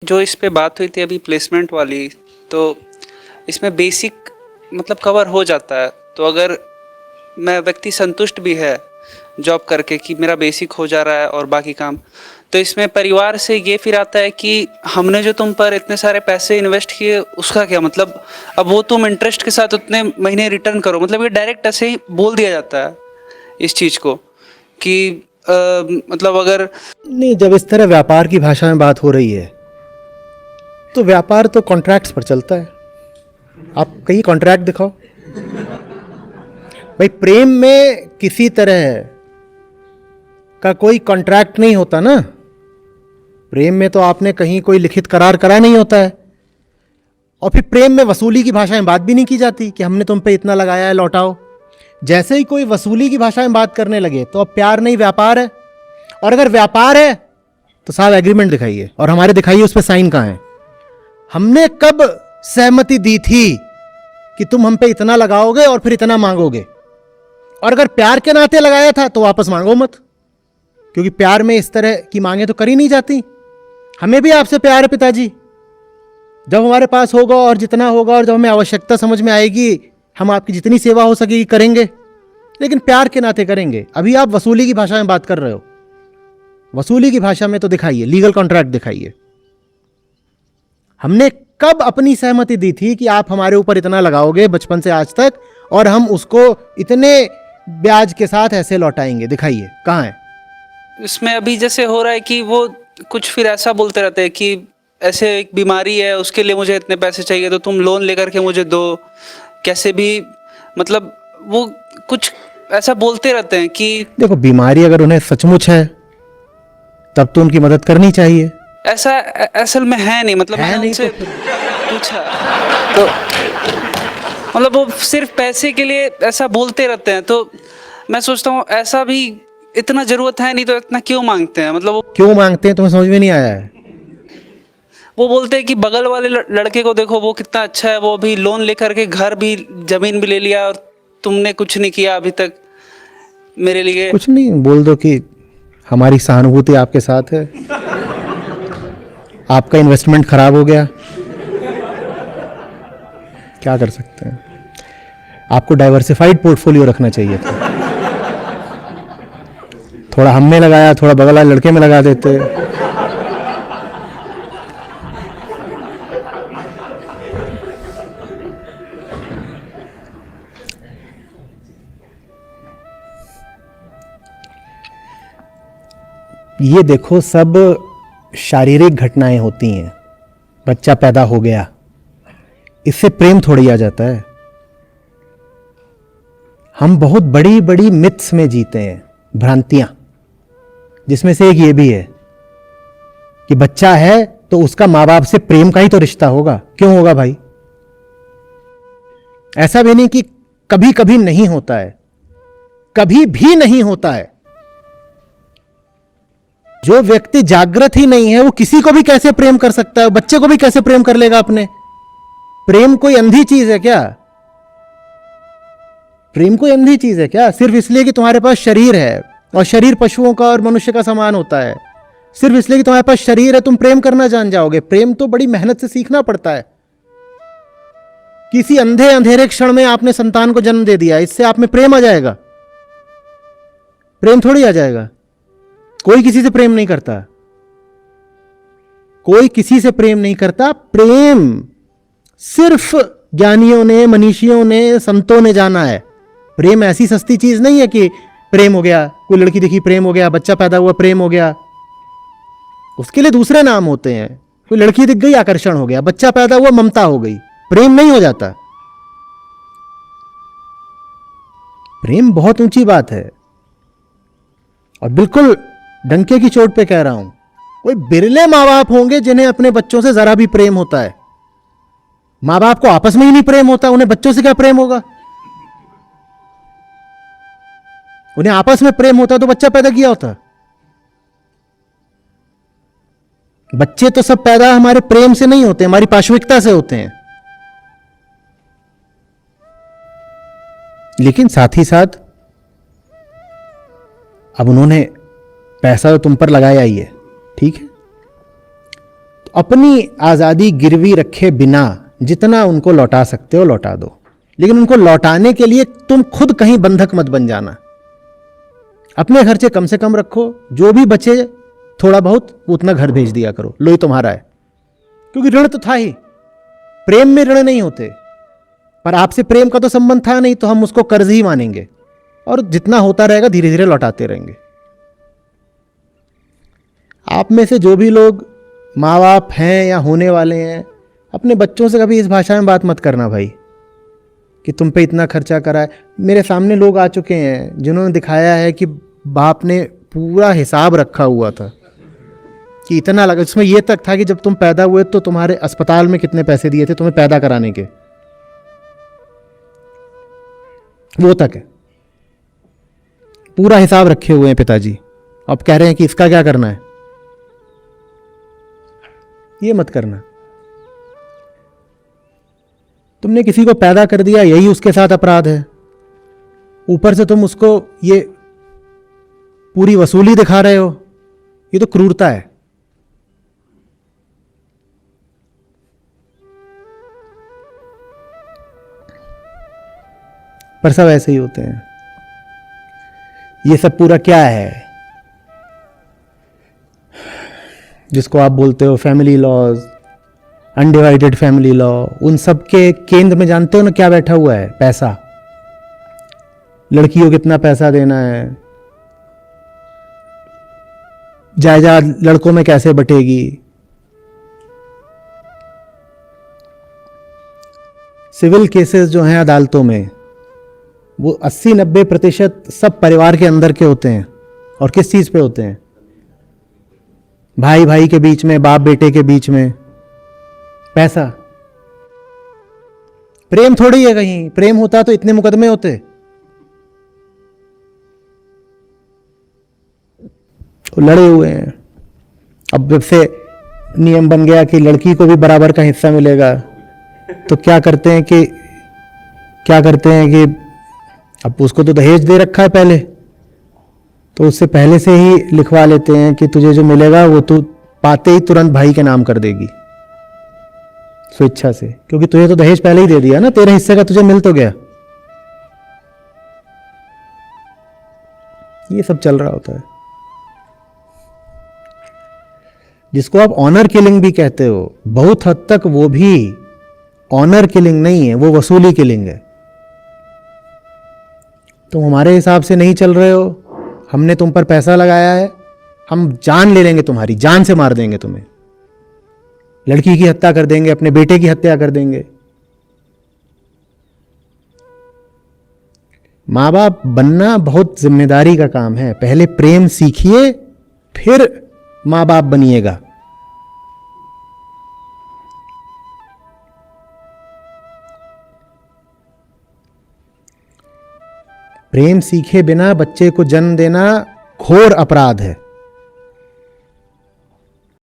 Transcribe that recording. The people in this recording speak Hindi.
जो इस पे बात हुई थी अभी प्लेसमेंट वाली, तो इसमें बेसिक मतलब कवर हो जाता है। तो अगर मैं व्यक्ति संतुष्ट भी है जॉब करके कि मेरा बेसिक हो जा रहा है और बाकी काम, तो इसमें परिवार से ये फिर आता है कि हमने जो तुम पर इतने सारे पैसे इन्वेस्ट किए उसका क्या मतलब, अब वो तुम इंटरेस्ट के साथ उतने महीने रिटर्न करो। मतलब ये डायरेक्ट ऐसे ही बोल दिया जाता है इस चीज़ को कि मतलब अगर नहीं, जब इस तरह व्यापार की भाषा में बात हो रही है तो व्यापार तो कॉन्ट्रैक्ट्स पर चलता है। आप कहीं कॉन्ट्रैक्ट दिखाओ भाई। प्रेम में किसी तरह का कोई कॉन्ट्रैक्ट नहीं होता ना। प्रेम में तो आपने कहीं कोई लिखित करार करा नहीं होता है। और फिर प्रेम में वसूली की भाषा में बात भी नहीं की जाती कि हमने तुम पे इतना लगाया है, लौटाओ। जैसे ही कोई वसूली की भाषा में बात करने लगे तो अब प्यार नहीं व्यापार है। और अगर व्यापार है तो साहब एग्रीमेंट दिखाइए, और हमारे दिखाइए उस पर साइन कहाँ है। हमने कब सहमति दी थी कि तुम हम पे इतना लगाओगे और फिर इतना मांगोगे। और अगर प्यार के नाते लगाया था तो वापस मांगो मत, क्योंकि प्यार में इस तरह की मांगे तो करी नहीं जाती। हमें भी आपसे प्यार है पिताजी, जब हमारे पास होगा और जितना होगा और जब हमें आवश्यकता समझ में आएगी हम आपकी जितनी सेवा हो सकेगी करेंगे, लेकिन प्यार के नाते करेंगे। अभी आप वसूली की भाषा में बात कर रहे हो। वसूली की भाषा में तो दिखाइए, लीगल कॉन्ट्रैक्ट दिखाइए। हमने कब अपनी सहमति दी थी कि आप हमारे ऊपर इतना लगाओगे बचपन से आज तक और हम उसको इतने ब्याज के साथ ऐसे लौटाएंगे, दिखाइए कहाँ है। इसमें अभी जैसे हो रहा है कि वो कुछ फिर ऐसा बोलते रहते हैं कि ऐसे एक बीमारी है उसके लिए मुझे इतने पैसे चाहिए तो तुम लोन लेकर के मुझे दो, कैसे भी मतलब वो कुछ ऐसा बोलते रहते हैं कि देखो, बीमारी अगर उन्हें सचमुच है तब तो उनकी मदद करनी चाहिए। ऐसा असल में है नहीं। मतलब है मैंने नहीं उनसे तो पूछा तो मतलब वो सिर्फ पैसे के लिए ऐसा बोलते रहते हैं। तो मैं सोचता हूँ ऐसा भी इतना जरूरत है नहीं तो इतना क्यों मांगते हैं। मतलब वो क्यों मांगते हैं तुम्हें समझ में नहीं आया है। वो बोलते हैं कि बगल वाले लड़के को देखो वो कितना अच्छा है, वो अभी लोन लेकर के घर भी जमीन भी ले लिया और तुमने कुछ नहीं किया अभी तक मेरे लिए। कुछ नहीं, बोल दो कि हमारी सहानुभूति आपके साथ है, आपका इन्वेस्टमेंट खराब हो गया। क्या कर सकते हैं, आपको डाइवर्सिफाइड पोर्टफोलियो रखना चाहिए था। थोड़ा हम में लगाया, थोड़ा बगल वाले लड़के में लगा देते। ये देखो, सब शारीरिक घटनाएं होती हैं। बच्चा पैदा हो गया, इससे प्रेम थोड़ी आ जाता है। हम बहुत बड़ी बड़ी मिथ्स में जीते हैं, भ्रांतियां, जिसमें से एक ये भी है कि बच्चा है तो उसका मां बाप से प्रेम का ही तो रिश्ता होगा। क्यों होगा भाई? ऐसा भी नहीं कि कभी कभी नहीं होता है, कभी भी नहीं होता है। जो व्यक्ति जागृत ही नहीं है वो किसी को भी कैसे प्रेम कर सकता है? बच्चे को भी कैसे प्रेम कर लेगा अपने? प्रेम कोई अंधी चीज है क्या? प्रेम कोई अंधी चीज है क्या? सिर्फ इसलिए कि तुम्हारे पास शरीर है, और शरीर पशुओं का और मनुष्य का समान होता है, सिर्फ इसलिए कि तुम्हारे पास शरीर है तुम प्रेम करना जान जाओगे? प्रेम तो बड़ी मेहनत से सीखना पड़ता है। किसी अंधे अंधेरे क्षण में आपने संतान को जन्म दे दिया, इससे आप में प्रेम आ जाएगा? प्रेम थोड़ी आ जाएगा। कोई किसी से प्रेम नहीं करता, कोई किसी से प्रेम नहीं करता। प्रेम सिर्फ ज्ञानियों ने, मनीषियों ने, संतों ने जाना है। प्रेम ऐसी सस्ती चीज नहीं है कि प्रेम हो गया, कोई लड़की दिखी प्रेम हो गया, बच्चा पैदा हुआ प्रेम हो गया। उसके लिए दूसरे नाम होते हैं। कोई लड़की दिख गई आकर्षण हो गया, बच्चा पैदा हुआ ममता हो गई, प्रेम नहीं हो जाता। प्रेम बहुत ऊंची बात है। और बिल्कुल डंके की चोट पे कह रहा हूं, कोई बिरले मां बाप होंगे जिन्हें अपने बच्चों से जरा भी प्रेम होता है। मां बाप को आपस में ही नहीं प्रेम होता, उन्हें बच्चों से क्या प्रेम होगा? उन्हें आपस में प्रेम होता तो बच्चा पैदा किया होता। बच्चे तो सब पैदा हमारे प्रेम से नहीं होते, हमारी पाशविकता से होते हैं। लेकिन साथ ही साथ अब उन्होंने पैसा तो तुम पर लगाया ही है, ठीक है, तो अपनी आज़ादी गिरवी रखे बिना जितना उनको लौटा सकते हो लौटा दो, लेकिन उनको लौटाने के लिए तुम खुद कहीं बंधक मत बन जाना। अपने खर्चे कम से कम रखो, जो भी बचे थोड़ा बहुत उतना घर भेज दिया करो, लो ही तुम्हारा है। क्योंकि ऋण तो था ही, प्रेम में ऋण नहीं होते, पर आपसे प्रेम का तो संबंध था नहीं, तो हम उसको कर्ज ही मानेंगे और जितना होता रहेगा धीरे धीरे लौटाते रहेंगे। आप में से जो भी लोग माँ बाप हैं या होने वाले हैं, अपने बच्चों से कभी इस भाषा में बात मत करना भाई कि तुम पे इतना खर्चा करा है। मेरे सामने लोग आ चुके हैं जिन्होंने दिखाया है कि बाप ने पूरा हिसाब रखा हुआ था कि इतना लगा, इसमें यह तक था कि जब तुम पैदा हुए तो तुम्हारे अस्पताल में कितने पैसे दिए थे तुम्हें पैदा कराने के, वो तक है। पूरा हिसाब रखे हुए हैं पिताजी। अब कह रहे हैं कि इसका क्या करना है। ये मत करना। तुमने किसी को पैदा कर दिया, यही उसके साथ अपराध है। ऊपर से तुम उसको ये पूरी वसूली दिखा रहे हो, ये तो क्रूरता है। पर सब ऐसे ही होते हैं। ये सब पूरा क्या है जिसको आप बोलते हो family laws, undivided family law, उन सब के केंद्र में जानते हो ना क्या बैठा हुआ है? पैसा। लड़कियों को कितना पैसा देना है, जायदाद लड़कों में कैसे बटेगी, सिविल केसेस जो हैं अदालतों में वो 80-90% सब परिवार के अंदर के होते हैं। और किस चीज पे होते हैं? भाई भाई के बीच में, बाप बेटे के बीच में। पैसा। प्रेम थोड़ी है कहीं, प्रेम होता तो इतने मुकदमे होते। तो लड़े हुए हैं। अब जब से नियम बन गया कि लड़की को भी बराबर का हिस्सा मिलेगा, तो क्या करते हैं कि अब उसको तो दहेज दे रखा है पहले, तो उससे पहले से ही लिखवा लेते हैं कि तुझे जो मिलेगा वो तू पाते ही तुरंत भाई के नाम कर देगी स्वेच्छा से, क्योंकि तुझे तो दहेज पहले ही दे दिया ना, तेरे हिस्से का तुझे मिल तो गया। ये सब चल रहा होता है, जिसको आप ऑनर किलिंग भी कहते हो। बहुत हद तक वो भी ऑनर किलिंग नहीं है, वो वसूली किलिंग है। तुम हमारे हिसाब से नहीं चल रहे हो, हमने तुम पर पैसा लगाया है, हम जान ले लेंगे, तुम्हारी जान से मार देंगे तुम्हें, लड़की की हत्या कर देंगे, अपने बेटे की हत्या कर देंगे। माँ बाप बनना बहुत जिम्मेदारी का काम है। पहले प्रेम सीखिए, फिर माँ बाप बनिएगा। प्रेम सीखे बिना बच्चे को जन्म देना घोर अपराध है।